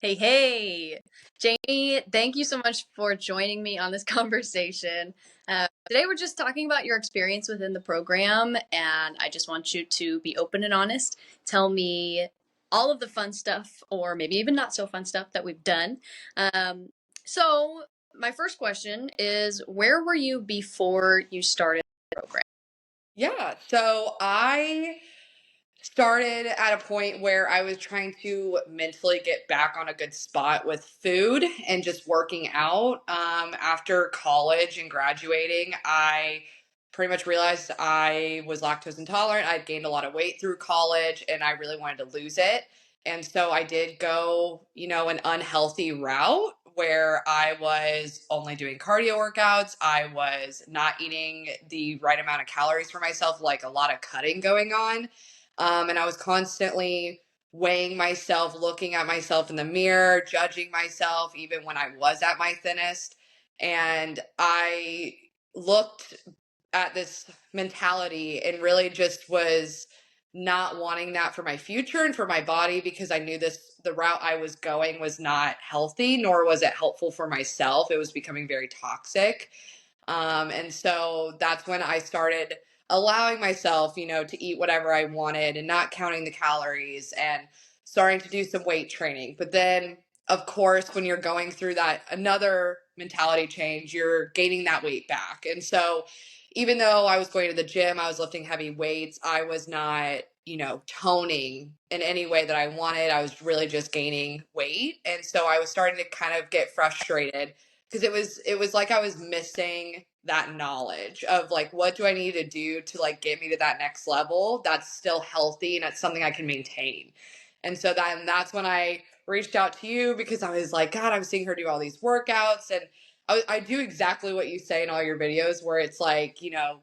Hey, hey, Jamie, thank you so much for joining me on this conversation. Today, we're just talking about your experience within the program, and I just want you to be open and honest. Tell me all of the fun stuff, or maybe even not so fun stuff that we've done. Um, so, my first question is, where were you before you started the program? Yeah, so I started at a point where I was trying to mentally get back on a good spot with food and just working out. After college and graduating, I pretty much realized I was lactose intolerant. I'd gained a lot of weight through college and I really wanted to lose it. And so I did go, an unhealthy route where I was only doing cardio workouts. I was not eating the right amount of calories for myself, like a lot of cutting going on. And I was constantly weighing myself, looking at myself in the mirror, judging myself, even when I was at my thinnest. And I looked at this mentality and really just was not wanting that for my future and for my body because I knew the route I was going was not healthy, nor was it helpful for myself. It was becoming very toxic. And so that's when I started allowing myself, to eat whatever I wanted and not counting the calories and starting to do some weight training. But then, of course, when you're going through that another mentality change, you're gaining that weight back. And so, even though I was going to the gym, I was lifting heavy weights, I was not, toning in any way that I wanted. I was really just gaining weight. And so I was starting to kind of get frustrated because it was like I was missing that knowledge of like what do I need to do to like get me to that next level that's still healthy and that's something I can maintain. And so then that's when I reached out to you because I was like, God, I'm seeing her do all these workouts and I do exactly what you say in all your videos where it's like,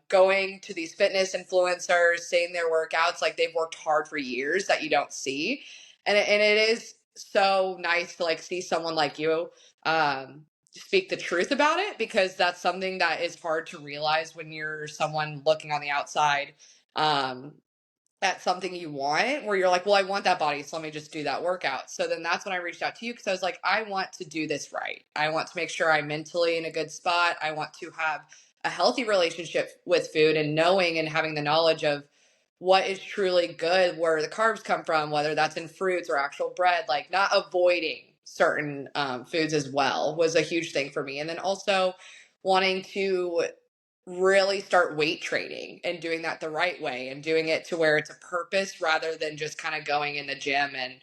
going to these fitness influencers, seeing their workouts, like they've worked hard for years that you don't see. And it is so nice to like see someone like you speak the truth about it because that's something that is hard to realize when you're someone looking on the outside. Um, that's something you want where you're like, well, I want that body, so let me just do that workout. So then that's when I reached out to you because I was like, I want to do this right. I want to make sure I'm mentally in a good spot. I want to have a healthy relationship with food and knowing and having the knowledge of what is truly good, where the carbs come from, whether that's in fruits or actual bread, like not avoiding certain foods as well was a huge thing for me. And then also wanting to really start weight training and doing that the right way and doing it to where it's a purpose rather than just kind of going in the gym and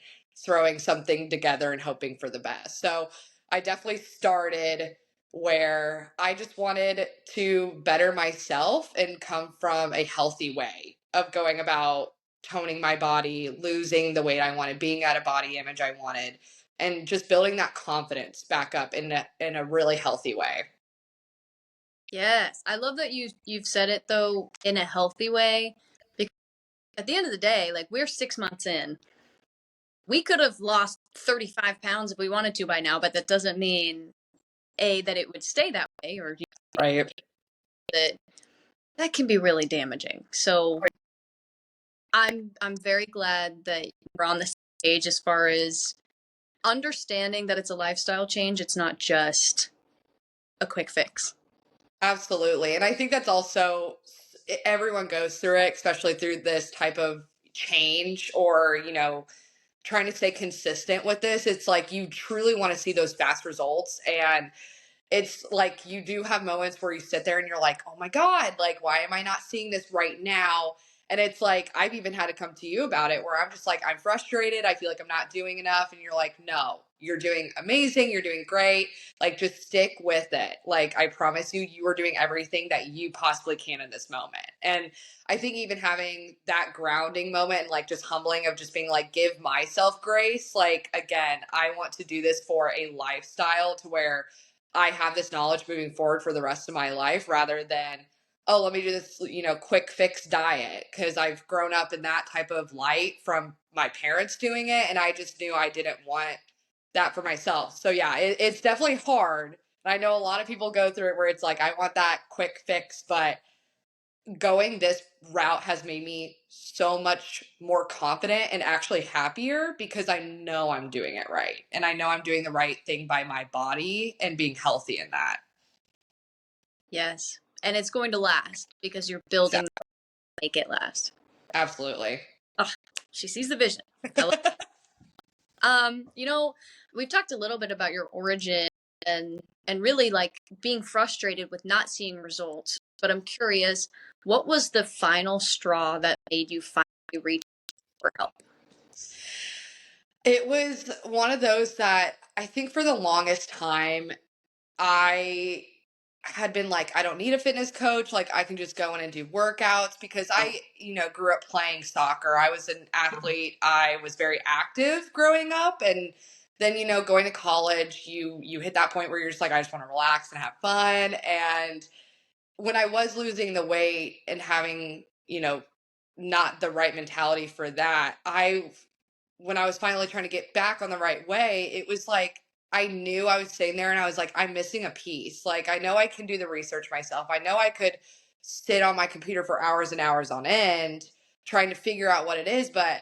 throwing something together and hoping for the best. So I definitely started where I just wanted to better myself and come from a healthy way of going about toning my body, losing the weight I wanted, being at a body image I wanted, and just building that confidence back up in a really healthy way. Yes, I love that you've said it though in a healthy way because at the end of the day, like we're 6 months in. We could have lost 35 pounds if we wanted to by now, but that doesn't mean A, that it would stay that way, or Right. that that can be really damaging. So I'm very glad that we're on the stage as far as understanding that it's a lifestyle change. It's not just a quick fix. Absolutely. And I think that's also everyone goes through it, especially through this type of change or, trying to stay consistent with this. It's like you truly want to see those fast results. And it's like you do have moments where you sit there and you're like, oh my God, like, why am I not seeing this right now? And it's like, I've even had to come to you about it where I'm just like, I'm frustrated. I feel like I'm not doing enough. And you're like, no, you're doing amazing. You're doing great. Like, just stick with it. Like, I promise you, you are doing everything that you possibly can in this moment. And I think even having that grounding moment and like just humbling of just being like, give myself grace. Like, again, I want to do this for a lifestyle to where I have this knowledge moving forward for the rest of my life rather than, oh, let me do this, quick fix diet. Cause I've grown up in that type of light from my parents doing it. And I just knew I didn't want that for myself. So yeah, it's definitely hard. And I know a lot of people go through it where it's like, I want that quick fix, but going this route has made me so much more confident and actually happier because I know I'm doing it right. And I know I'm doing the right thing by my body and being healthy in that. Yes. And it's going to last because you're building to make it last. Absolutely. Oh, she sees the vision. You know, we've talked a little bit about your origin and really like being frustrated with not seeing results. But I'm curious, what was the final straw that made you finally reach for help? It was one of those that I think for the longest time, I had been like, I don't need a fitness coach. Like, I can just go in and do workouts because I grew up playing soccer. I was an athlete. I was very active growing up. And then, going to college, you hit that point where you're just like, I just want to relax and have fun. And when I was losing the weight and having, not the right mentality for that, when I was finally trying to get back on the right way, it was like I knew I was sitting there and I was like, I'm missing a piece. Like, I know I can do the research myself. I know I could sit on my computer for hours and hours on end trying to figure out what it is. But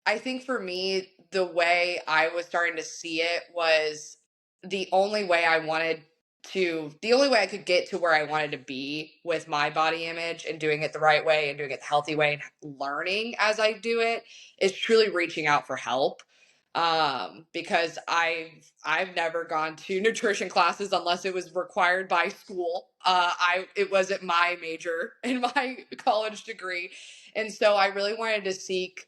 I think for me, the way I was starting to see it was the only way I wanted the only way I could get to where I wanted to be with my body image and doing it the right way and doing it the healthy way and learning as I do it is truly reaching out for help. Because I've never gone to nutrition classes unless it was required by school. It wasn't my major in my college degree. And so I really wanted to seek,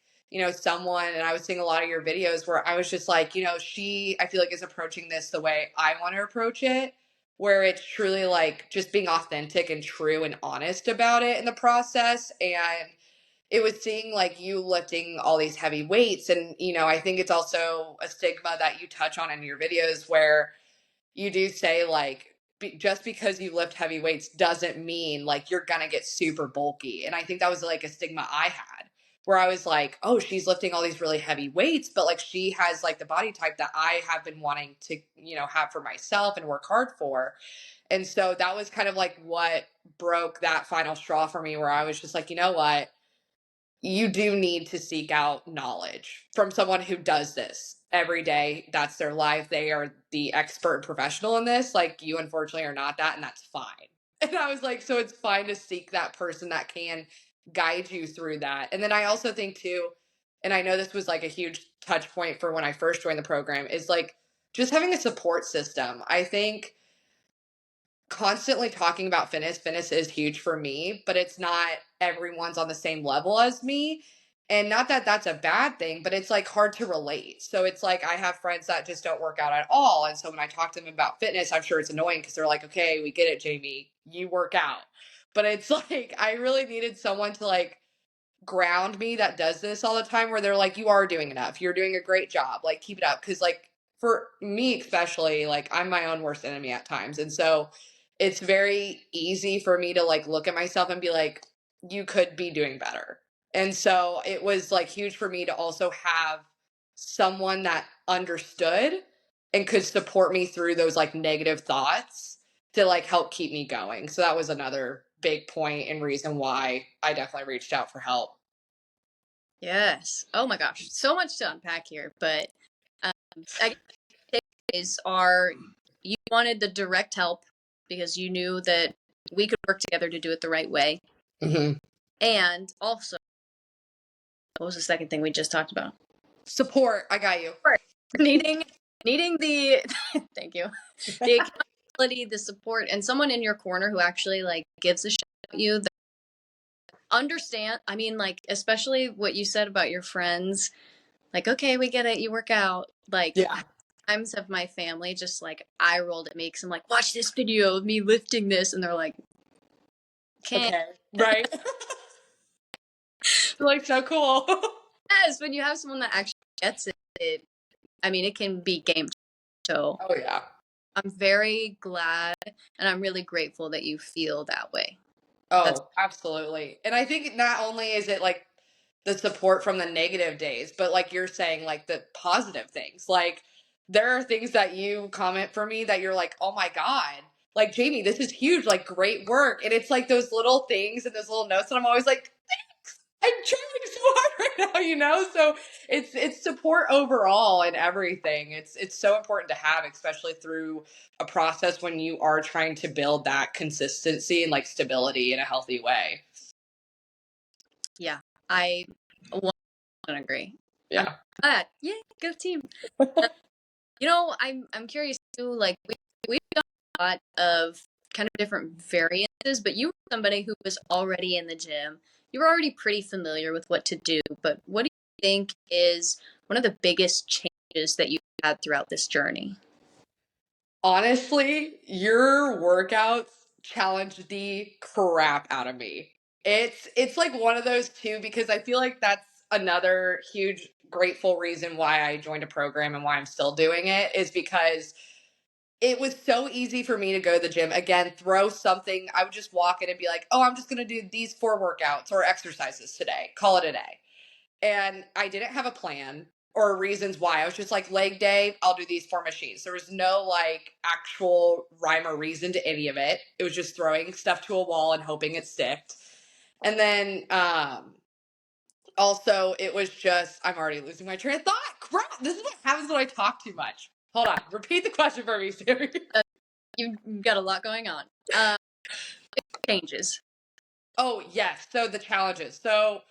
someone, and I was seeing a lot of your videos where I was just like, she, I feel like is approaching this the way I want to approach it, where it's truly like just being authentic and true and honest about it in the process. And it was seeing like you lifting all these heavy weights. And, I think it's also a stigma that you touch on in your videos where you do say like, just because you lift heavy weights doesn't mean like you're gonna get super bulky. And I think that was like a stigma I had where I was like, oh, she's lifting all these really heavy weights, but like she has like the body type that I have been wanting to, have for myself and work hard for. And so that was kind of like what broke that final straw for me, where I was just like, you know what? You do need to seek out knowledge from someone who does this every day. That's their life. They are the expert and professional in this. Like, you unfortunately are not that, and that's fine. And I was like, so it's fine to seek that person that can guide you through that. And then I also think too, and I know this was like a huge touch point for when I first joined the program, is like just having a support system. I think constantly talking about fitness is huge for me, but it's not everyone's on the same level as me. And not that that's a bad thing, but it's like hard to relate. So it's like I have friends that just don't work out at all. And so when I talk to them about fitness, I'm sure it's annoying because they're like, okay, we get it, Jamie, you work out. But it's like I really needed someone to like ground me that does this all the time, where they're like, you are doing enough, you're doing a great job, like keep it up. Because like for me especially, like I'm my own worst enemy at times. And so it's very easy for me to like look at myself and be like, you could be doing better. And so it was like huge for me to also have someone that understood and could support me through those like negative thoughts to like help keep me going. So that was another big point and reason why I definitely reached out for help. Yes. Oh my gosh, so much to unpack here. But um, I guess takeaways are you wanted the direct help because you knew that we could work together to do it the right way. Mm-hmm. And also, what was the second thing we just talked about? Support. I got you. needing needing the thank you, the accountability, the support, and someone in your corner who actually like gives a shit about you, that understand. I mean, like, especially what you said about your friends, like, okay, we get it, you work out. Like, Yeah. times have my family just like eye rolled at me because I'm like, watch this video of me lifting this, and they're like, can't. Okay. Right. Like so cool. Yes, when you have someone that actually gets it, I mean, it can be game changer. So Oh yeah. I'm very glad and I'm really grateful that you feel that way. That's Oh, absolutely. And I think not only is it like the support from the negative days, but like you're saying, like the positive things. Like there are things that you comment for me that you're like, oh my God. like, Jamie, this is huge, like, great work. And it's like those little things and those little notes. And I'm always like, I'm trying so hard right now, So it's support overall and everything. It's so important to have, especially through a process when you are trying to build that consistency and like stability in a healthy way. Yeah, I 100% agree. I'm Yeah. glad. Yay, good team. I'm curious too. Like we've done a lot of kind of different variances, but you were somebody who was already in the gym. You were already pretty familiar with what to do. But what do you think is one of the biggest changes that you've had throughout this journey? Honestly, your workouts challenge the crap out of me. It's like one of those too, because I feel like that's another huge grateful reason why I joined a program and why I'm still doing it is because it was so easy for me to go to the gym. Again, throw something. I would just walk in and be like, oh, I'm just going to do these 4 workouts or exercises today. Call it a day. And I didn't have a plan or reasons why. I was just like, leg day, I'll do these 4 machines. There was no like actual rhyme or reason to any of it. It was just throwing stuff to a wall and hoping it sticked. And then also it was just, I'm already losing my train of thought. Crap, this is what happens when I talk too much. Hold on, repeat the question for me, Siri. You've got a lot going on. Changes. Oh, yes. So the challenges. So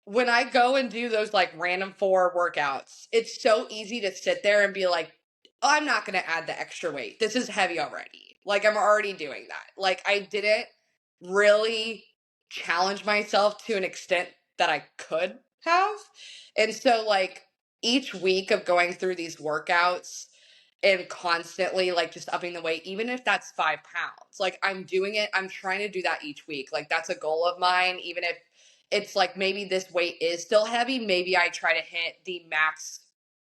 when I go and do those like random 4 workouts, it's so easy to sit there and be like, oh, I'm not going to add the extra weight. This is heavy already. Like, I'm already doing that. Like, I didn't really challenge myself to an extent that I could have. And so, like, each week of going through these workouts, and constantly like just upping the weight, even if that's 5 pounds. Like I'm doing it, I'm trying to do that each week. Like that's a goal of mine. Even if it's like maybe this weight is still heavy, maybe I try to hit the max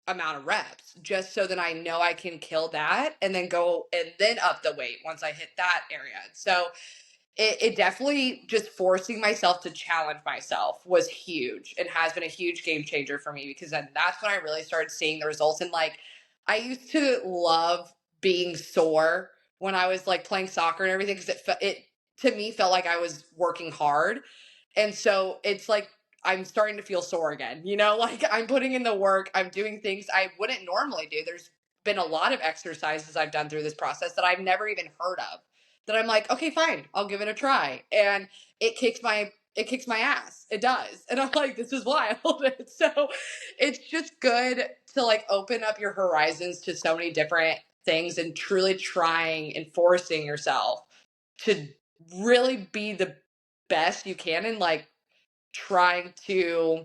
amount of reps just so that I know I can kill that and then go and then up the weight once I hit that area. So it definitely just forcing myself to challenge myself was huge and has been a huge game changer for me because then that's when I really started seeing the results. And like, I used to love being sore when I was like playing soccer and everything because it to me felt like I was working hard. And so it's like I'm starting to feel sore again, like I'm putting in the work, I'm doing things I wouldn't normally do. There's been a lot of exercises I've done through this process that I've never even heard of that I'm like, okay, fine, I'll give it a try. And it kicks my ass. It does. And I'm like, this is wild. So it's just good to like open up your horizons to so many different things and truly trying and forcing yourself to really be the best you can and like trying to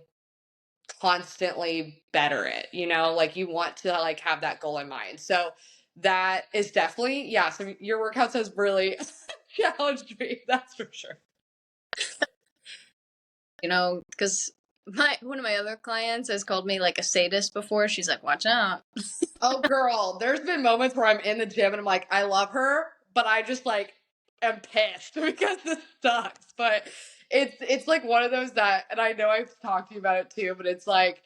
constantly better it, like you want to like have that goal in mind. So that is definitely, yeah, so your workouts has really challenged me, that's for sure. Because one of my other clients has called me like a sadist before. She's like, watch out. Oh girl, there's been moments where I'm in the gym and I'm like, I love her, but I just like am pissed because this sucks. But it's like one of those that, and I know I've talked to you about it too, but it's like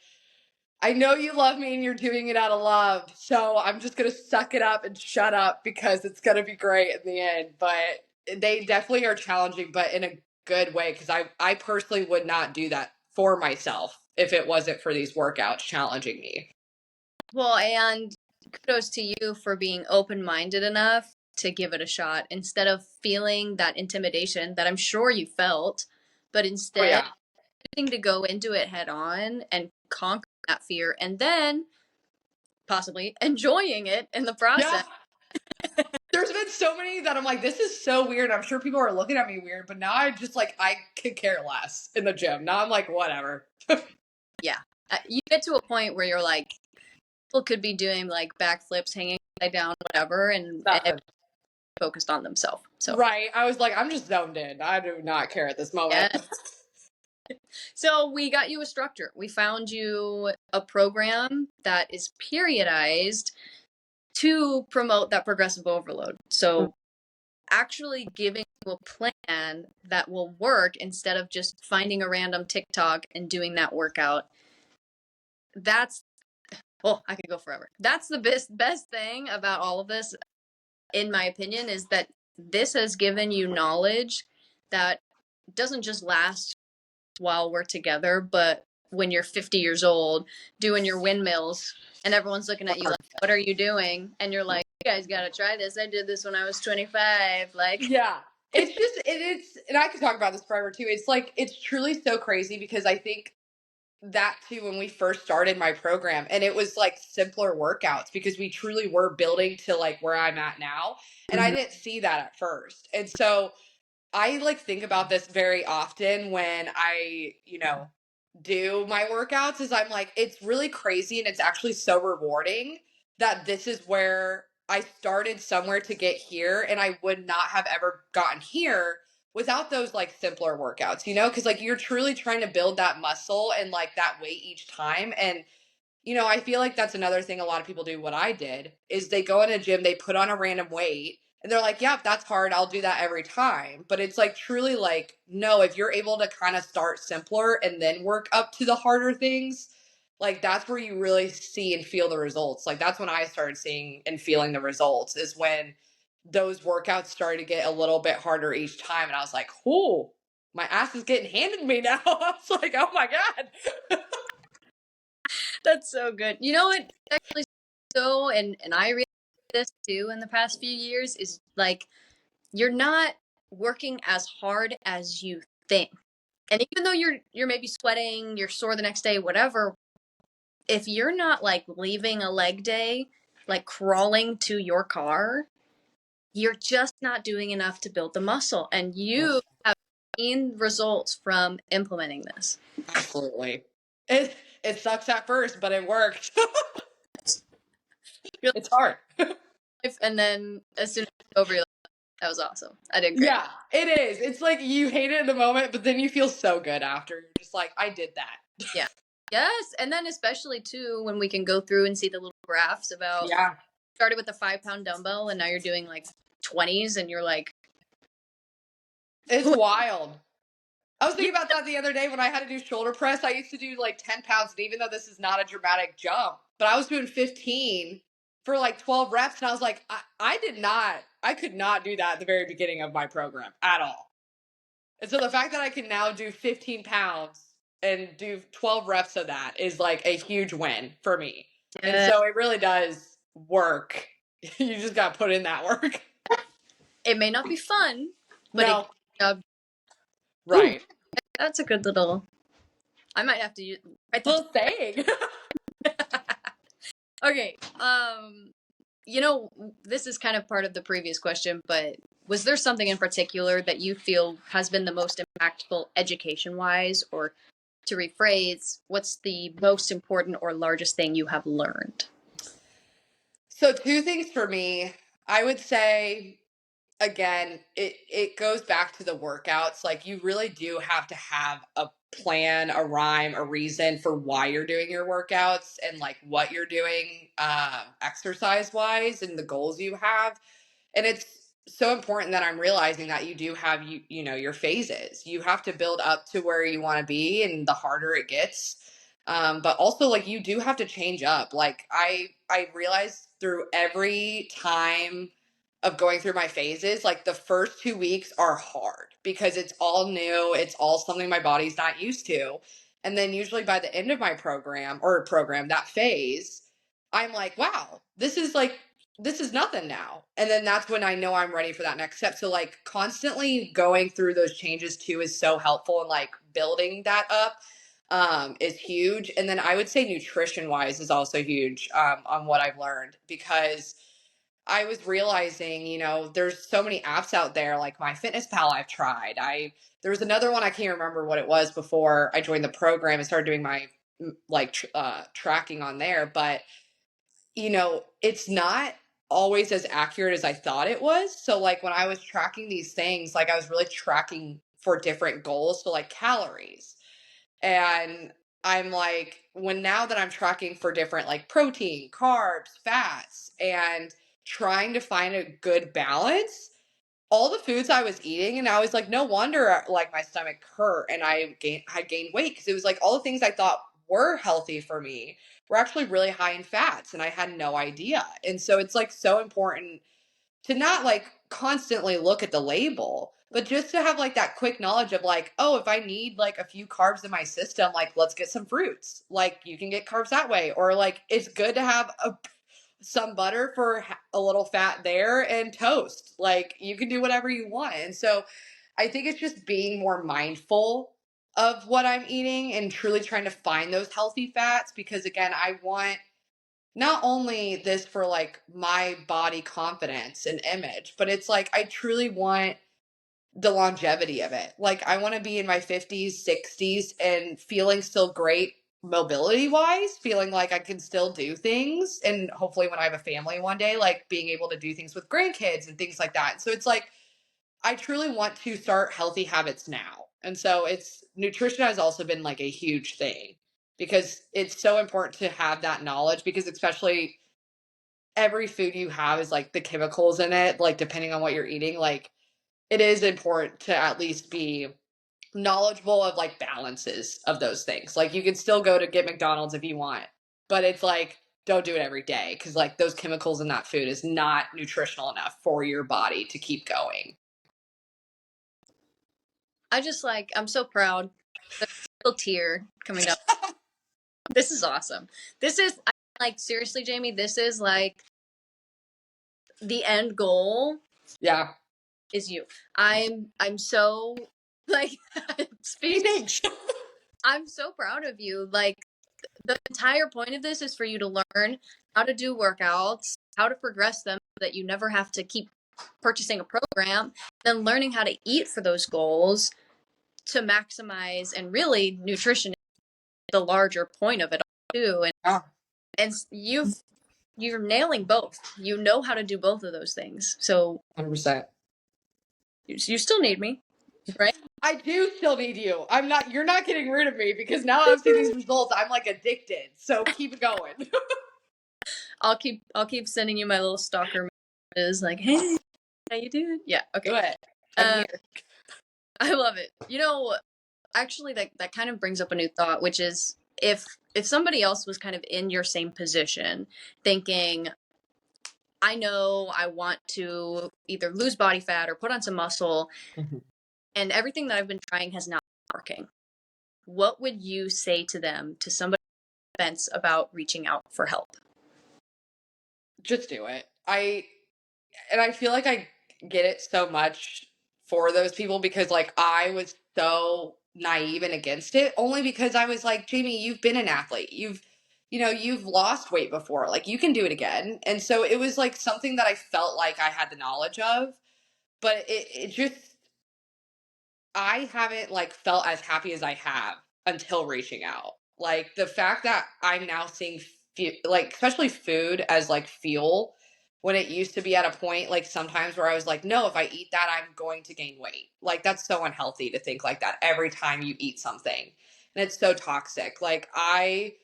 I know you love me and you're doing it out of love. So I'm just going to suck it up and shut up because it's going to be great in the end. But they definitely are challenging, but in a good way. Because I personally would not do that for myself if it wasn't for these workouts challenging me. Well, and kudos to you for being open-minded enough to give it a shot instead of feeling that intimidation that I'm sure you felt, but Oh, instead yeah. choosing to go into it head on and conquer that fear and then possibly enjoying it in the Yeah. process. There's been so many that I'm like, this is so weird. I'm sure people are looking at me weird, but now I just like, I could care less in the gym. Now I'm like, whatever. Yeah. You get to a point where you're like, people could be doing like backflips, hanging upside down, whatever, and Nothing. focused on themselves. So, Right. I was like, I'm just zoned in. I do not care at this moment. yeah. So we got you a structure. We found you a program that is periodized to promote that progressive overload. So actually giving you a plan that will work instead of just finding a random TikTok and doing that workout. That's I could go forever. That's the best thing about all of this, in my opinion, is that this has given you knowledge that doesn't just last while we're together, but when you're 50 years old doing your windmills and everyone's looking at you like, what are you doing? And you're like, you guys got to try this. I did this when I was 25. Like, Yeah. It's just, it's, and I could talk about this forever too. It's like, it's truly so crazy because I think that too when we first started my program and it was like simpler workouts because we truly were building to like where I'm at now. And I mhm. didn't see that at first. And so I like think about this very often when I, do my workouts is I'm like, it's really crazy and it's actually so rewarding that this is where I started somewhere to get here and I would not have ever gotten here without those like simpler workouts, because like you're truly trying to build that muscle and like that weight each time. And I feel like that's another thing a lot of people do. What I did is they go in a gym, they put on a random weight, and they're like, yeah, that's hard. I'll do that every time. But it's like truly like, no, if you're able to kind of start simpler and then work up to the harder things, like that's where you really see and feel the results. Like that's when I started seeing and feeling the results, is when those workouts started to get a little bit harder each time. And I was like, oh, my ass is getting handed to me now. I was like, oh my God. That's so good. You know what? Actually, so, and I realized this too in the past few years is like, you're not working as hard as you think. And even though you're maybe sweating, you're sore the next day, whatever, if you're not like leaving a leg day, like crawling to your car, you're just not doing enough to build the muscle. And you have seen results from implementing this. Absolutely. It sucks at first, but it works. You're It's hard. like, and then as soon as it's over, you're like, that was awesome. I did great. Yeah, it is. It's like you hate it in the moment, but then you feel so good after. You're just like, I did that. Yeah. Yes. And then especially too, when we can go through and see the little graphs about Yeah. started with a 5 pound dumbbell and now you're doing like 20s and you're like, It's wild. I was thinking about that the other day when I had to do shoulder press. I used to do like 10 pounds, and even though this is not a dramatic jump, but I was doing 15 for like 12 reps, and I was like, I could not do that at the very beginning of my program at all. And so the fact that I can now do 15 pounds and do 12 reps of that is like a huge win for me. And yeah. so it really does work. You just got to put in that work. It may not be fun, but No, it, right. that's a good little, I might have to use, write that. Little saying. Okay. This is kind of part of the previous question, but was there something in particular that you feel has been the most impactful education wise, or to rephrase, what's the most important or largest thing you have learned? So two things for me. I would say again, it goes back to the workouts. Like you really do have to have a plan, a rhyme, a reason for why you're doing your workouts and like what you're doing exercise wise and the goals you have. And it's so important that I'm realizing that you do have your phases. You have to build up to where you want to be, and the harder it gets. But also like you do have to change up. Like I realized through every time of going through my phases, like the first 2 weeks are hard because it's all new, it's all something my body's not used to. And then usually by the end of my program, that phase, I'm like, wow, this is nothing now. And then that's when I know I'm ready for that next step. So like constantly going through those changes too is so helpful, and like building that up is huge. And then I would say nutrition wise is also huge on what I've learned, because I was realizing, there's so many apps out there, like MyFitnessPal I've tried. There was another one, I can't remember what it was before I joined the program and started doing my tracking on there, but it's not always as accurate as I thought it was. So like when I was tracking these things, like I was really tracking for different goals, so like calories. And I'm like, when now that I'm tracking for different like protein, carbs, fats, and trying to find a good balance, all the foods I was eating, and I was like, no wonder like my stomach hurt and had gained weight, because it was like all the things I thought were healthy for me were actually really high in fats, and I had no idea. And so it's like so important to not like constantly look at the label, but just to have like that quick knowledge of like, oh, if I need like a few carbs in my system, like let's get some fruits. Like you can get carbs that way, or like it's good to have some butter for a little fat there and toast. Like you can do whatever you want. And so I think it's just being more mindful of what I'm eating and truly trying to find those healthy fats, because again, I want not only this for like my body confidence and image, but it's like I truly want the longevity of it. Like I want to be in my 50s, 60s and feeling still great mobility wise, feeling like I can still do things, and hopefully when I have a family one day, like being able to do things with grandkids and things like that. So it's like I truly want to start healthy habits now. And so it's nutrition has also been like a huge thing, because it's so important to have that knowledge, because especially every food you have is like the chemicals in it, like depending on what you're eating, like it is important to at least be knowledgeable of like balances of those things. Like you can still go to get McDonald's if you want, but it's like don't do it every day, because like those chemicals in that food is not nutritional enough for your body to keep going. I'm so proud. There's a little tear coming down. This is awesome. This is like seriously, Jamie, this is like the end goal Yeah. is you. I'm so like Hey, speak thanks. I'm so proud of you. Like the entire point of this is for you to learn how to do workouts, how to progress them so that you never have to keep purchasing a program, then learning how to eat for those goals to maximize, and really nutrition is the larger point of it all too. Yeah, And you're nailing both. You know how to do both of those things. So 100%. you still need me, right? I do still need you. You're not getting rid of me, because now I'm seeing these results. I'm like addicted. So keep it going. I'll keep sending you my little stalker messages like, hey, how you doing? Yeah, okay. Do it. I'm Uh, here. I love it. Actually, that kind of brings up a new thought, which is if somebody else was kind of in your same position, thinking, I know I want to either lose body fat or put on some muscle, Mhm. and everything that I've been trying has not been working. What would you say to them, to somebody on the fence about reaching out for help? Just do it. I feel like I get it so much for those people, because like I was so naive and against it, only because I was like, Jamie, you've been an athlete. You've lost weight before. Like you can do it again. And so it was like something that I felt like I had the knowledge of, but it just I haven't like felt as happy as I have until reaching out. Like the fact that I'm now seeing like especially food as like fuel, when it used to be at a point like sometimes where I was like, no, if I eat that, I'm going to gain weight. Like that's so unhealthy to think like that every time you eat something. And it's so toxic. Like I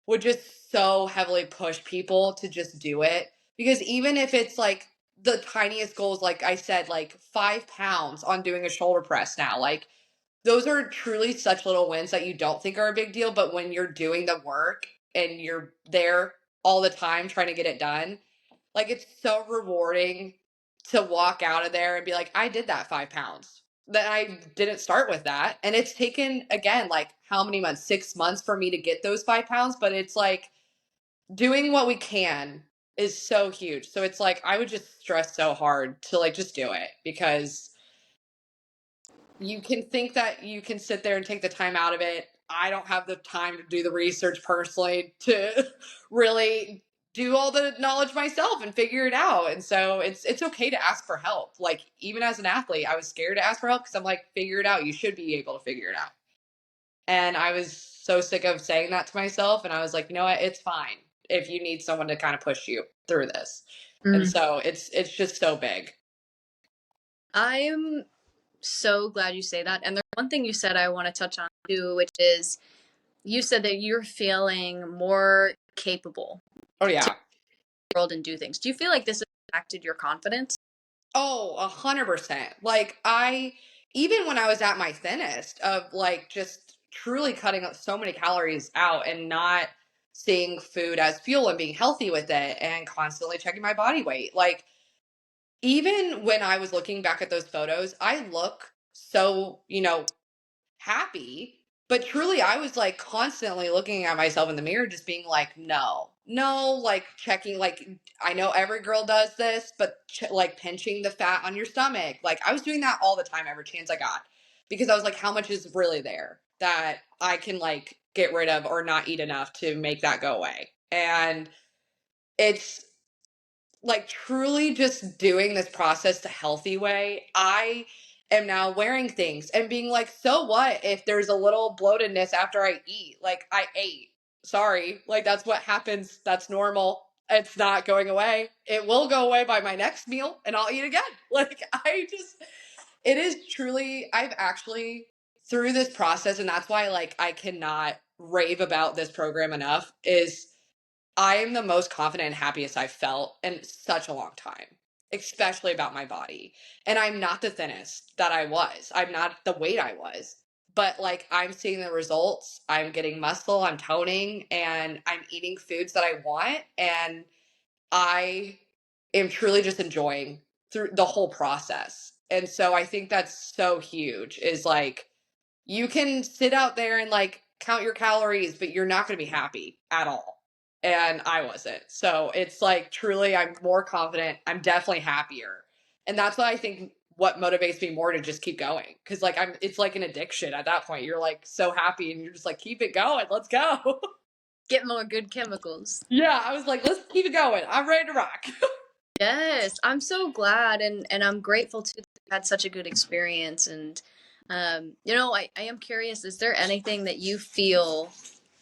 would just so heavily push people to just do it, because even if it's like the tiniest goals, like I said, like 5 pounds on doing a shoulder press now, like those are truly such little wins that you don't think are a big deal. But when you're doing the work and you're there all the time trying to get it done, like it's so rewarding to walk out of there and be like, I did that 5 pounds. That I didn't start with that. And it's taken, again, like how many months? 6 months for me to get those 5 pounds. But it's like doing what we can is so huge. So it's like I would just stress so hard to like just do it, because you can think that you can sit there and take the time out of it. I don't have the time to do the research personally to really do all the knowledge myself and figure it out. And so it's okay to ask for help. Like even as an athlete, I was scared to ask for help, because I'm like, figure it out. You should be able to figure it out. And I was so sick of saying that to myself. And I was like, you know what? It's fine if you need someone to kind of push you through this. And Mm. so it's just so big. I'm so glad you say that. And there's one thing you said I want to touch on too, which is you said that you're feeling more capable Oh to yeah. the world and do things. Do you feel like this has impacted your confidence? Oh, 100%. Like even when I was at my thinnest of like just truly cutting so many calories out and not seeing food as fuel and being healthy with it and constantly checking my body weight. Like even when I was looking back at those photos, I look so, happy. But truly, I was like constantly looking at myself in the mirror, just being like, no, no, like checking, like, I know every girl does this, but like pinching the fat on your stomach. Like, I was doing that all the time, every chance I got, because I was like, how much is really there that I can like get rid of or not eat enough to make that go away? And it's like truly just doing this process the healthy way. I am now wearing things and being like, so what if there's a little bloatedness after I eat? Like, I ate. Sorry. Like, that's what happens. That's normal. It's not going away. It will go away by my next meal and I'll eat again. Like, it is truly, I've actually, through this process, and that's why, like, I cannot rave about this program enough, is I am the most confident and happiest I've felt in such a long time, especially about my body. And I'm not the thinnest that I was. I'm not the weight I was. But like, I'm seeing the results. I'm getting muscle, I'm toning, and I'm eating foods that I want. And I am truly just enjoying through the whole process. And so I think that's so huge, is like, you can sit out there and like count your calories, but you're not going to be happy at all. And I wasn't. So it's like truly, I'm more confident. I'm definitely happier. And that's what I think what motivates me more to just keep going. Cause like it's like an addiction at that point. You're like so happy and you're just like, keep it going. Let's go. Get more good chemicals. Yeah. I was like, let's keep it going. I'm ready to rock. Yes, I'm so glad, and I'm grateful too that you had such a good experience. And I am curious, is there anything that you feel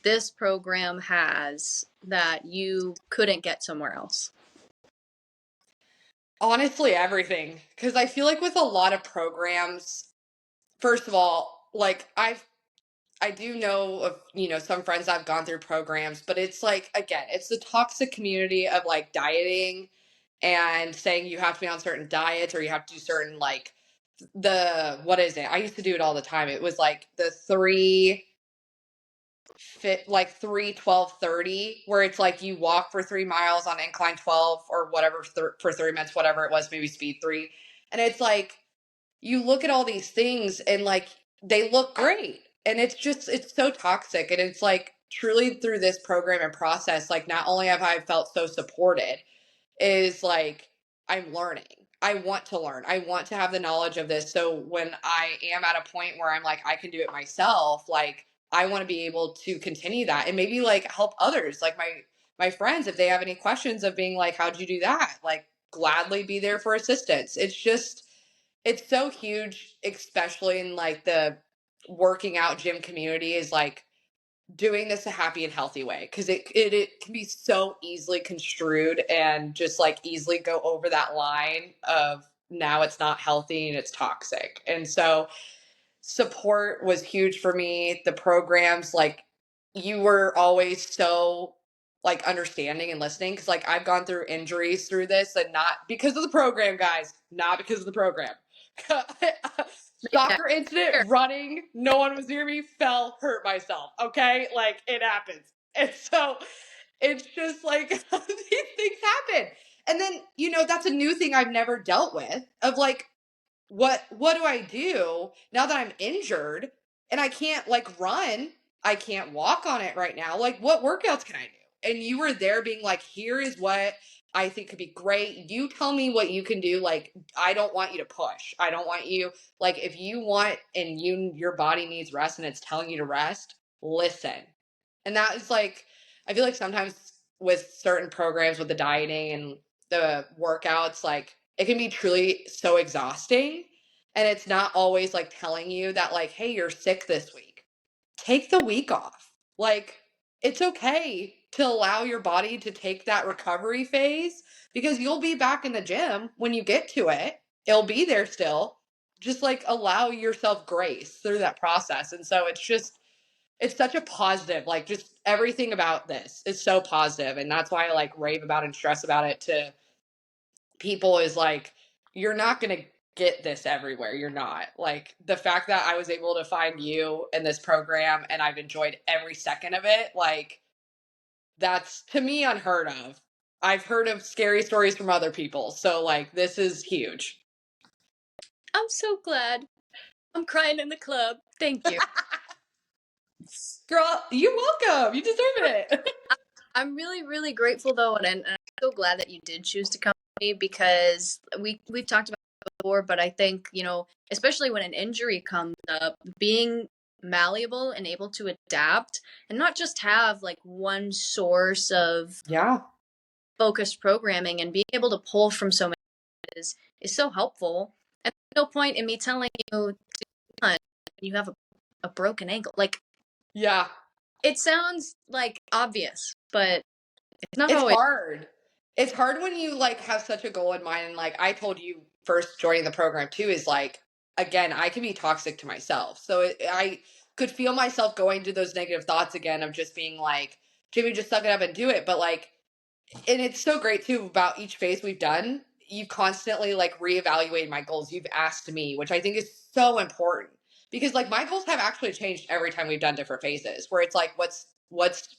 this program has that you couldn't get somewhere else? Honestly, everything. Cause I feel like with a lot of programs, first of all, like I do know of, some friends that have gone through programs, but it's like, again, it's the toxic community of like dieting and saying you have to be on certain diets or you have to do certain like what is it? I used to do it all the time. It was like the like 3 12 30, where it's like you walk for 3 miles on incline 12 or whatever for 3 minutes, whatever it was, maybe speed three. And it's like, you look at all these things and like they look great, and it's so toxic. And it's like truly through this program and process, like not only have I felt so supported, is like I'm learning. I want to learn. I want to have the knowledge of this, so when I am at a point where I'm like I can do it myself, like I want to be able to continue that and maybe like help others, like my friends, if they have any questions of being like, how'd you do that, like gladly be there for assistance. It's so huge, especially in like the working out gym community, is like doing this a happy and healthy way, because it can be so easily construed and just like easily go over that line of now it's not healthy and it's toxic. And so support was huge for me. The programs, like, you were always so like understanding and listening, because like I've gone through injuries through this, and not because of the program, guys, not because of the program. Yeah, Soccer incident, sure. running, no one was near me, fell, hurt myself. Okay, like it happens. And so it's just like these things happen. And then, that's a new thing I've never dealt with, of like, what do I do now that I'm injured and I can't like run? I can't walk on it right now. Like, what workouts can I do? And you were there being like, here is what I think could be great. You tell me what you can do. Like, I don't want you to push. I don't want you, like, if you want and your body needs rest and it's telling you to rest, listen. And that is like, I feel like sometimes with certain programs with the dieting and the workouts, like it can be truly so exhausting. And it's not always like telling you that, like, hey, you're sick this week. Take the week off. Like, it's okay to allow your body to take that recovery phase, because you'll be back in the gym when you get to it. It'll be there still. Just like allow yourself grace through that process. And so it's such a positive, like just everything about this is so positive. And that's why I like rave about and stress about it to people, is like, you're not going to get this everywhere. You're not. Like, the fact that I was able to find you in this program and I've enjoyed every second of it, like, that's to me unheard of. I've heard of scary stories from other people. So like this is huge. I'm so glad. I'm crying in the club. Thank you. Girl, you're welcome. You deserve it. I'm really, really grateful though, and I'm so glad that you did choose to come to me because we've talked about it before, but I think, especially when an injury comes up, being malleable and able to adapt and not just have like one source of Yeah. focused programming and being able to pull from so many is so helpful. And there's no point in me telling you to hunt when you have a broken ankle. Like, Yeah. it sounds like obvious, but it's not It's always. hard. It's hard when you like have such a goal in mind. And like I told you first joining the program too, is like, again, I can be toxic to myself. So I could feel myself going to those negative thoughts again of just being like, Jimmy, just suck it up and do it. But like, and it's so great too about each phase we've done. You constantly like reevaluate my goals. You've asked me, which I think is so important because like my goals have actually changed every time we've done different phases. Where it's like, what's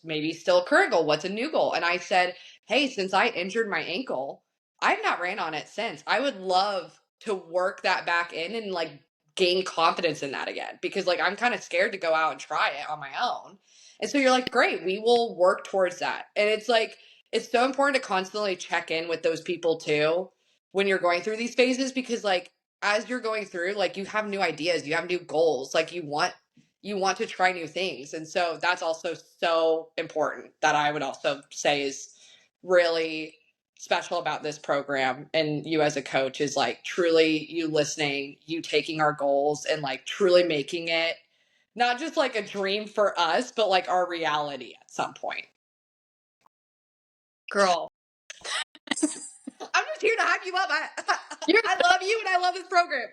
maybe still a current goal? What's a new goal? And I said, hey, since I injured my ankle, I've not ran on it since. I would love to work that back in and like gain confidence in that again because like I'm kind of scared to go out and try it on my own. And so you're like, great, we will work towards that. And it's like it's so important to constantly check in with those people too when you're going through these phases because like as you're going through like you have new ideas, you have new goals, like you want to try new things. And so that's also so important that I would also say is really special about this program and you as a coach is like truly you listening, you taking our goals and like truly making it not just like a dream for us, but like our reality at some point. Girl, I'm just here to hype you up. you're I love you and I love this program.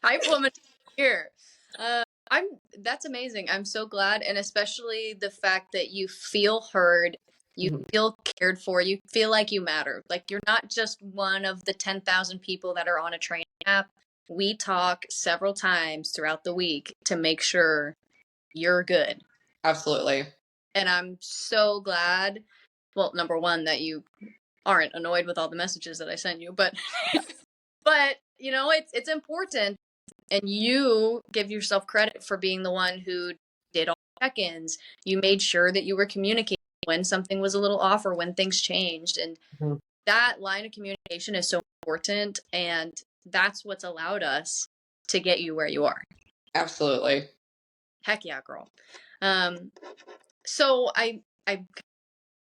hype woman here. I'm That's amazing. I'm so glad, and especially the fact that you feel heard, you Mhm. feel cared for, you feel like you matter. Like you're not just one of the 10,000 people that are on a training app. We talk several times throughout the week to make sure you're good. Absolutely. And I'm so glad, well, number one, that you aren't annoyed with all the messages that I send you, but it's important, and you give yourself credit for being the one who did all the check-ins. You made sure that you were communicating when something was a little off or when things changed, and Mhm. that line of communication is so important, and that's what's allowed us to get you where you are. Absolutely. Heck yeah, girl. So I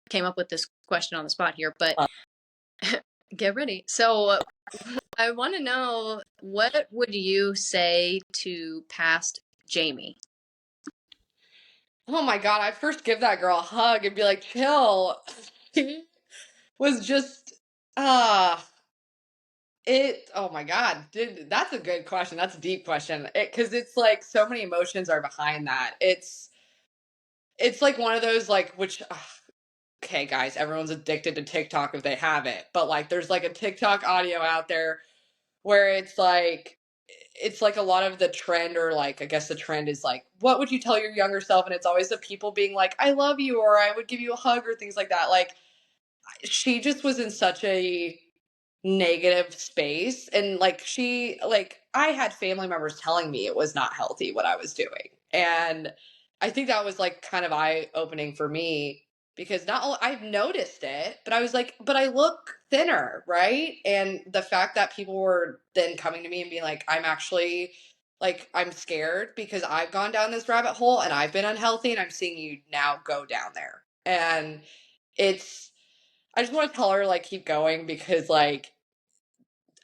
came up with this question on the spot here, but Uh, get ready. So I want to know, what would you say to past Jamie? oh my God. I'd first give that girl a hug and be like, chill. She was just, uh, oh my God. Dude, that's a good question. That's a deep question. Cause it's like so many emotions are behind that. It's like one of those like, which, okay, guys, everyone's addicted to TikTok if they have it. But like, there's like a TikTok audio out there where it's like a lot of the trend or like I guess the trend is like what would you tell your younger self and it's always the people being like I love you or I would give you a hug or things like that like she just was in such a negative space and like I had family members telling me it was not healthy what I was doing and I think that was like kind of eye opening for me because not only I've noticed it but I was like but I look thinner right and the fact that people were then coming to me and being like I'm actually like I'm scared because I've gone down this rabbit hole and I've been unhealthy and I'm seeing you now go down there and it's I just want to tell her like keep going because like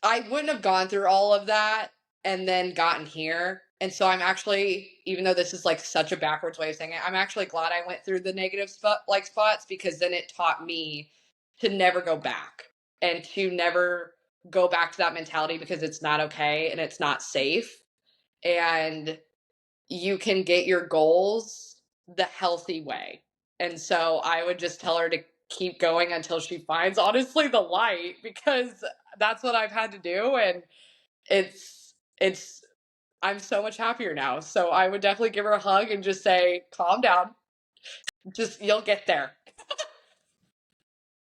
I wouldn't have gone through all of that and then gotten here. And so I'm actually, even though this is like such a backwards way of saying it, I'm actually glad I went through the negative spots because then it taught me to never go back and to never go back to that mentality because it's not okay and it's not safe. And you can get your goals the healthy way. And so I would just tell her to keep going until she finds honestly the light because that's what I've had to do and it's I'm so much happier now. So I would definitely give her a hug and just say calm down. Just you'll get there.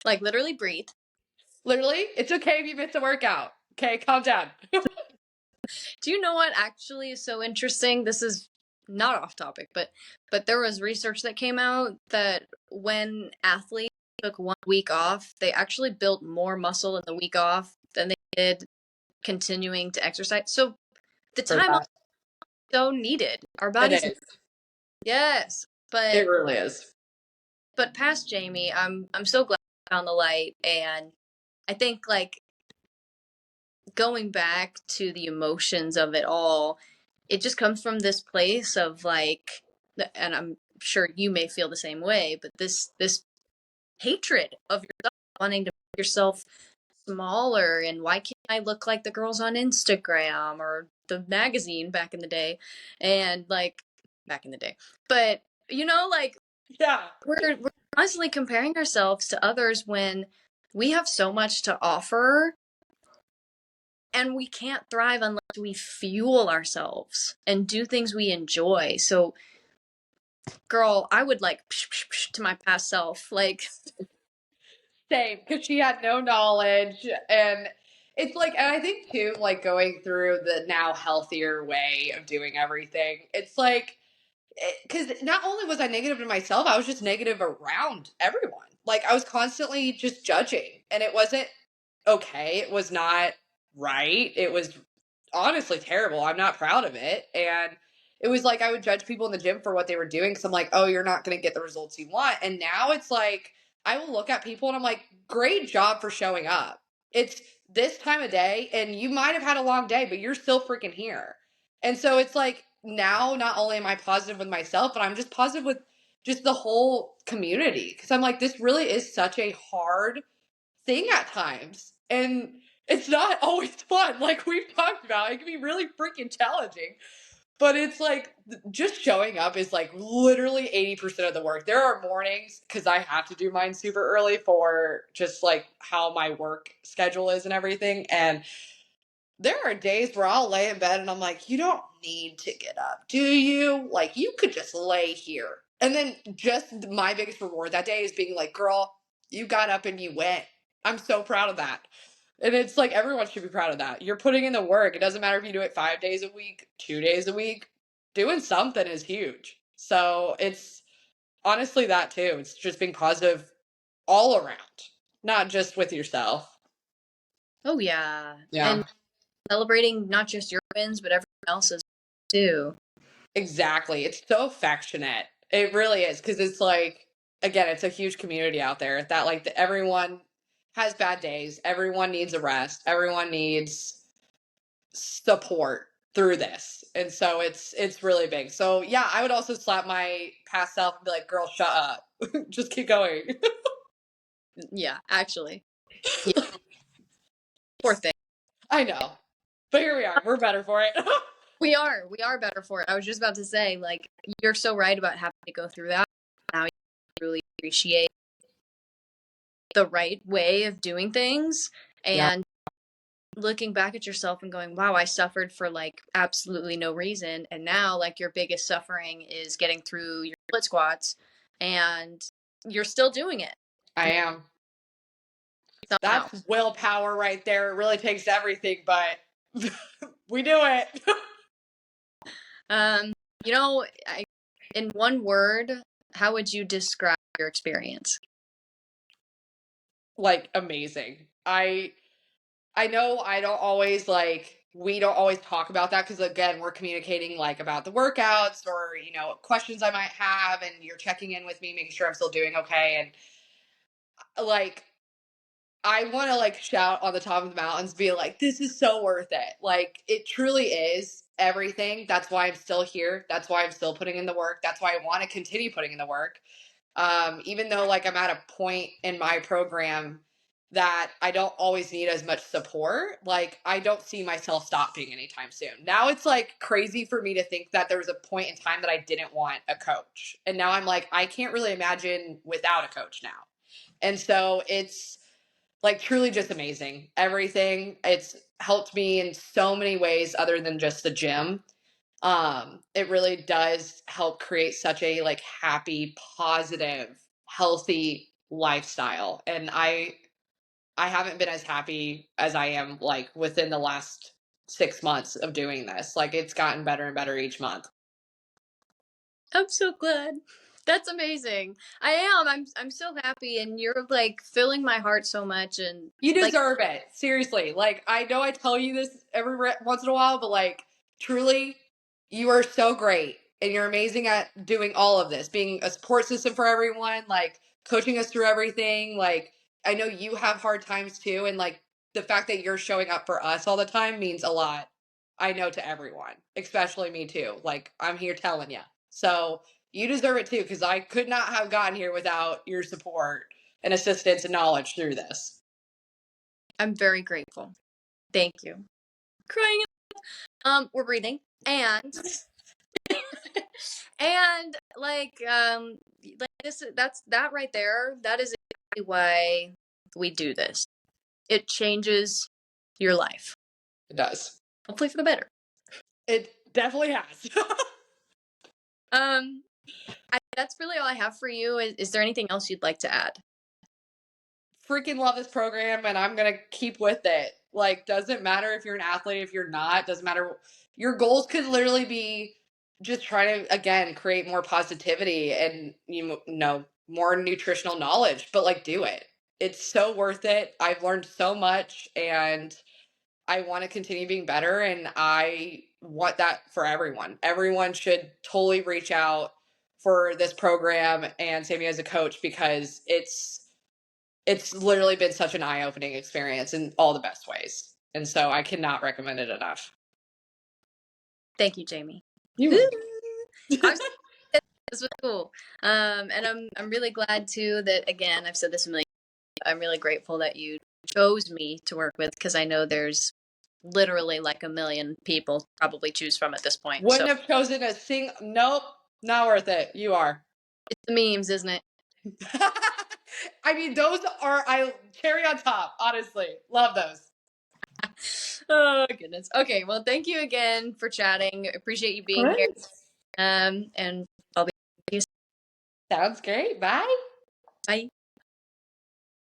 Like literally breathe. Literally, it's okay if you miss a workout. Okay, calm down. Do you know what actually is so interesting? This is not off topic, but there was research that came out that when athletes took 1 week off, they actually built more muscle in the week off than they did continuing to exercise. So the Heard time off that. is so needed. Our It bodies need, is. yes. It really is. But past Jamie, I'm so glad I found the light, and I think like going back to the emotions of it all, it just comes from this place of like, and I'm sure you may feel the same way, but this hatred of yourself, wanting to make yourself smaller, and why can't I look like the girls on Instagram or the magazine back in the day, and like back in the day, but like Yeah. we're constantly comparing ourselves to others when we have so much to offer, and we can't thrive unless we fuel ourselves and do things we enjoy. So, girl, I would like to my past self, like, Same, because she had no knowledge. And it's like, and I think too, like going through the now healthier way of doing everything, it's like, because not only was I negative to myself, I was just negative around everyone. Like I was constantly just judging, and it wasn't okay. It was not right. It was honestly terrible. I'm not proud of it. And it was like I would judge people in the gym for what they were doing because I'm like, oh, you're not going to get the results you want. And now it's like I will look at people and I'm like, great job for showing up. It's this time of day, and you might have had a long day, but you're still freaking here. And so it's like now not only am I positive with myself, but I'm just positive with just the whole community because I'm like, this really is such a hard thing at times. And it's not always fun, like we've talked about. It can be really freaking challenging. But it's like just showing up is like literally 80% of the work. There are mornings because I have to do mine super early for just like how my work schedule is and everything. And there are days where I'll lay in bed and I'm like, you don't need to get up, do you? Like, you could just lay here. And then just my biggest reward that day is being like, girl, you got up and you went. I'm so proud of that. And it's like everyone should be proud of that. You're putting in the work. It doesn't matter if you do it 5 days a week, 2 days a week. Doing something is huge. So it's honestly that too. It's just being positive all around, not just with yourself. oh yeah, Yeah. and celebrating not just your wins, but everyone else's too. Exactly. It's so affectionate. It really is because it's like again, it's a huge community out there that like everyone has bad days. Everyone needs a rest. Everyone needs support through this. And so it's really big. So yeah, I would also slap my past self and be like, "Girl, shut up. Just keep going." Yeah, actually, yeah, poor thing. I know. But here we are. We're better for it. We are better for it. I was just about to say, like, you're so right about having to go through that. Now you really appreciate the right way of doing things, Yeah, and looking back at yourself and going, wow, I suffered for like absolutely no reason. And now, like, your biggest suffering is getting through your split squats, and you're still doing it I am. somehow. That's willpower right there. It really takes everything, but we do it. Um, you know, in one word, how would you describe your experience? Like amazing. I know I don't always like we don't always talk about that because again we're communicating like about the workouts or questions I might have, and you're checking in with me making sure I'm still doing okay. And like I want to like shout on the top of the mountains, be like, this is so worth it. Like it truly is everything. That's why I'm still here. That's why I'm still putting in the work. That's why I want to continue putting in the work. Even though like I'm at a point in my program that I don't always need as much support, like I don't see myself stopping anytime soon. Now it's like crazy for me to think that there was a point in time that I didn't want a coach. And now I'm like, I can't really imagine without a coach now. And so it's like truly just amazing. Everything. It's helped me in so many ways other than just the gym. It really does help create such a like happy, positive, healthy lifestyle. And I haven't been as happy as I am like within the last 6 months of doing this. Like it's gotten better and better each month. I'm so glad. That's amazing. I am. I'm so happy, and you're like filling my heart so much, and You like deserve it. Seriously. Like, I know I tell you this every once in a while, but like, truly, you are so great. And you're amazing at doing all of this, being a support system for everyone, like coaching us through everything. Like, I know you have hard times too. And like, the fact that you're showing up for us all the time means a lot. I know to everyone, especially me too. Like, I'm here telling you. So, you deserve it too, because I could not have gotten here without your support and assistance and knowledge through this. I'm very grateful. Thank you. Crying. We're breathing, and and like this. That's that right there. That is exactly why we do this. It changes your life, It does. hopefully for the better. It definitely has. Um, that's really all I have for you. Is there anything else you'd like to add? Freaking love this program and I'm going to keep with it. Like, doesn't matter if you're an athlete, if you're not, doesn't matter. Your goals could literally be just trying to, again, create more positivity and, you know, more nutritional knowledge, but like, do it. It's so worth it. I've learned so much and I want to continue being better. And I want that for everyone. Everyone should totally reach out for this program and Sammy as a coach because it's literally been such an eye-opening experience in all the best ways. And so I cannot recommend it enough. Thank you, Jamie. You I'm this was cool. And I'm really glad too that again I've said this a million. I'm really grateful that you chose me to work with because I know there's literally like a million people to probably choose from at this point. So wouldn't have chosen a nope, not worth it. You are. it's the memes, isn't it? I mean, those are cherry on top, honestly. Love those. Oh goodness. Okay, well thank you again for chatting. Appreciate you being here. Great. And I'll be Sounds great. Bye. bye.